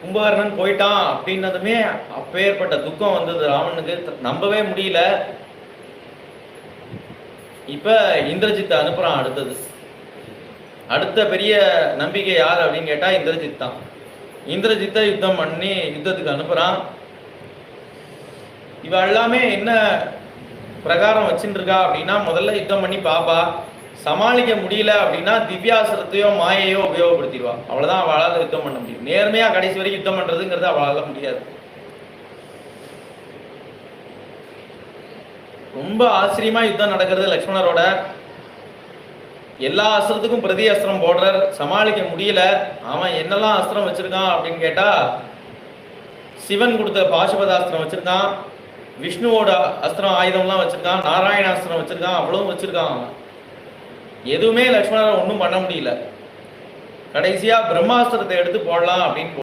கும்பகர்ணன் போயிட்டான் அப்படின்னதுமே அப்பேற்பட்ட துக்கம் வந்தது ராவணனுக்கு, நம்பவே முடியல. இப்ப இந்திரஜித்தை அனுப்புறான். அடுத்த பெரிய நம்பிக்கை யார் அப்படின்னு கேட்டா இந்திரஜித் தான். இந்திரஜித்தை யுத்தம் பண்ணி யுத்தத்துக்கு அனுப்புறான். இவ எல்லாமே என்ன பிரகாரம் வச்சுட்டு இருக்கா அப்படின்னா, முதல்ல யுத்தம் பண்ணி பாப்பா, சமாளிக்க முடியல அப்படின்னா திவ்யாசனத்தையோ மாயையோ உபயோகப்படுத்திடுவா. அவ்வளவுதான் அவளால் யுத்தம் பண்ண முடியும். நேர்மையா கடைசி வரைக்கும் யுத்தம் பண்றதுங்கிறது அவளால முடியாது. ரொம்ப ஆச்சரியமா யுத்தம் நடக்கிறது லக்ஷ்மணரோட. எல்லா அஸ்திரத்துக்கும் பிரதி அஸ்திரம் போடுறார், சமாளிக்க முடியல. அவன் என்னெல்லாம் அஸ்திரம் வச்சிருக்கான் அப்படின்னு கேட்டா, சிவன் கொடுத்த பாசுபதாஸ்திரம் வச்சிருக்கான், விஷ்ணுவோட அஸ்திரம் ஆயுதம்லாம் வச்சிருக்கான், நாராயணாஸ்திரம் வச்சிருக்கான், அவ்வளவும் வச்சிருக்கான். அவன் எதுவுமே லக்ஷ்மணரை ஒன்றும் பண்ண முடியல. கடைசியா பிரம்மாஸ்திரத்தை எடுத்து போடலாம் அப்படின்னு